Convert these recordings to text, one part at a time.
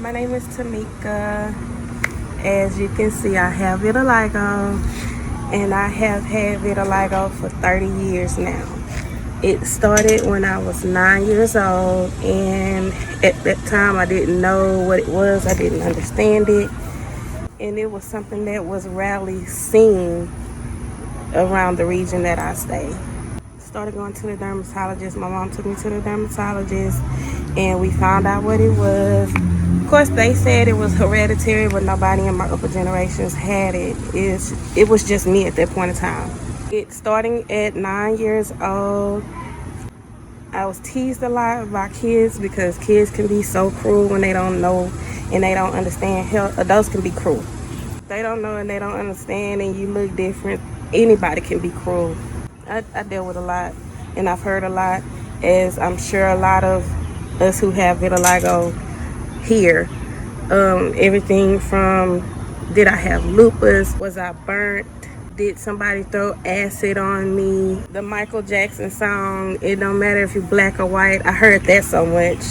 My name is Tamica. As you can see, I have vitiligo, and I have had vitiligo for 30 years now. It started when I was 9 years old, and at that time I didn't know what it was. I didn't understand it, and it was something that was rarely seen around the region that I stay. Started going to the dermatologist. My mom took me to the dermatologist, and we found out what it was. Of course, they said it was hereditary, but nobody in my upper generations had it. It was just me at that point in time. Starting at 9 years old, I was teased a lot by kids because kids can be so cruel when they don't know and they don't understand. Hell, adults can be cruel. They don't know and they don't understand, and you look different. Anybody can be cruel. I deal with a lot, and I've heard a lot, as I'm sure a lot of us who have vitiligo hear. Everything from, did I have lupus? Was I burnt? Did somebody throw acid on me? The Michael Jackson song, it don't matter if you're black or white. I heard that so much.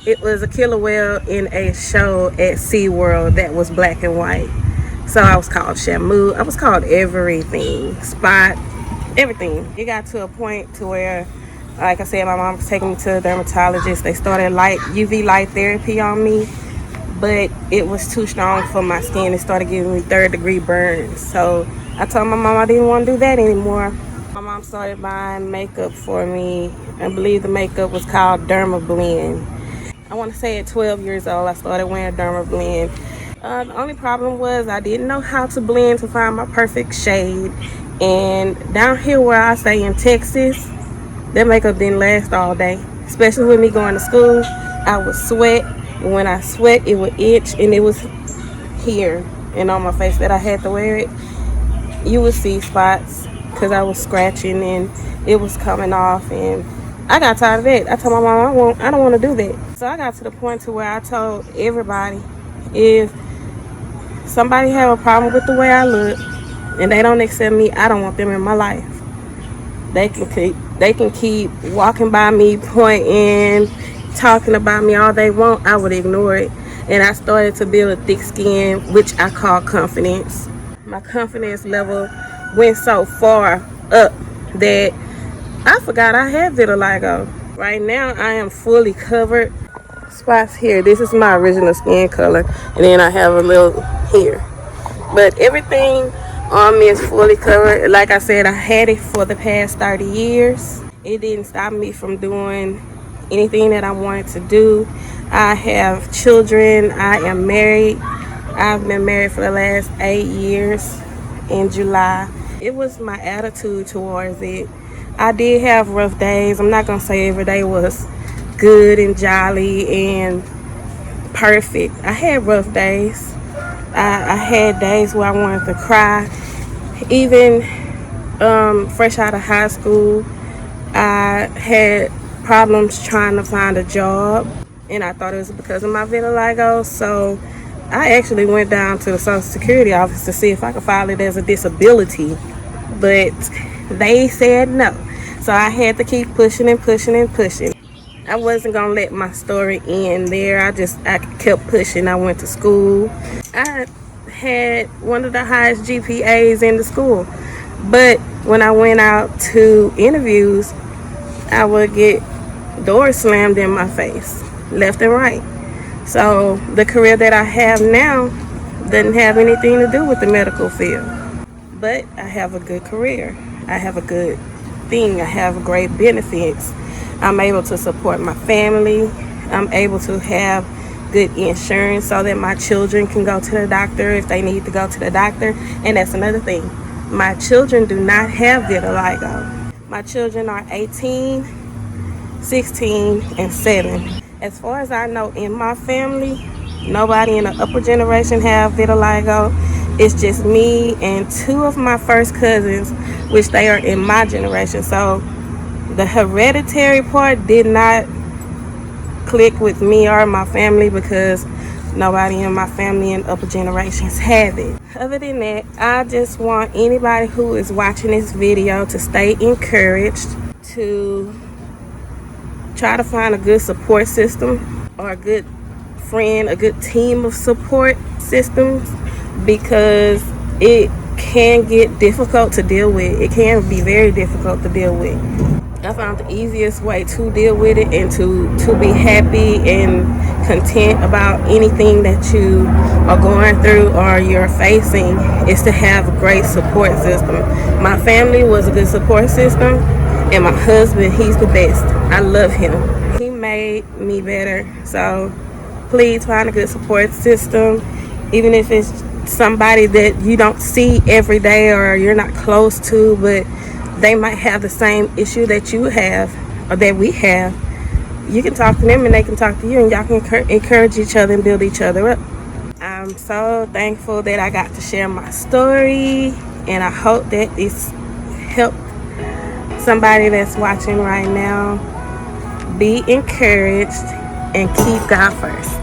It was a killer whale in a show at SeaWorld that was black and white. So I was called Shamu. I was called everything. Spot. Everything. It got to a point to where, like I said, my mom was taking me to a dermatologist. They started UV light therapy on me, but it was too strong for my skin. It started giving me 3rd-degree burns. So I told my mom I didn't want to do that anymore. My mom started buying makeup for me. I believe the makeup was called Derma Blend. I want to say at 12 years old, I started wearing Derma Blend. The only problem was I didn't know how to blend to find my perfect shade. And down here where I stay in Texas, that makeup didn't last all day. Especially with me going to school, I would sweat. And when I sweat, it would itch, and it was here and on my face that I had to wear it. You would see spots because I was scratching and it was coming off, and I got tired of that. I told my mom I don't want to do that. So I got to the point to where I told everybody, if somebody have a problem with the way I look and they don't accept me, I don't want them in my life. They can keep walking by me, pointing, talking about me all they want. I would ignore it. And I started to build a thick skin, which I call confidence. My confidence level went so far up that I forgot I had vitiligo. Right now I am fully covered. Spots here, this is my original skin color, and then I have a little here, but everything on me is fully covered. Like I said, I had it for the past 30 years. It didn't stop me from doing anything that I wanted to do. I have children. I am married. I've been married for the last 8 years in July. It was my attitude towards it. I did have rough days. I'm not gonna say every day was good and jolly and perfect. I had rough days. I had days where I wanted to cry. Even fresh out of high school, I had problems trying to find a job, and I thought it was because of my vitiligo. So I actually went down to the Social Security office to see if I could file it as a disability, but they said no. So I had to keep pushing and pushing and pushing. I wasn't gonna let my story end there. I kept pushing. I went to school. I had one of the highest GPAs in the school, but when I went out to interviews, I would get doors slammed in my face, left and right. So the career that I have now doesn't have anything to do with the medical field, but I have a good career. I have a good thing. I have great benefits. I'm able to support my family. I'm able to have good insurance so that my children can go to the doctor if they need to go to the doctor. And that's another thing. My children do not have vitiligo. My children are 18, 16, and 7. As far as I know, in my family, nobody in the upper generation have vitiligo. It's just me and 2 of my first cousins, which they are in my generation. So the hereditary part did not click with me or my family because nobody in my family and upper generations have it. Other than that, I just want anybody who is watching this video to stay encouraged, to try to find a good support system or a good friend, a good team of support systems, because it can get difficult to deal with. It can be very difficult to deal with. I found the easiest way to deal with it and to be happy and content about anything that you are going through or you're facing is to have a great support system. My family was a good support system, and my husband, he's the best. I love him. He made me better. So please find a good support system, even if it's somebody that you don't see every day or you're not close to, but they might have the same issue that you have or that we have. You can talk to them and they can talk to you, and y'all can encourage each other and build each other up. I'm so thankful that I got to share my story, and I hope that it's helped somebody that's watching right now. Be encouraged and keep God first.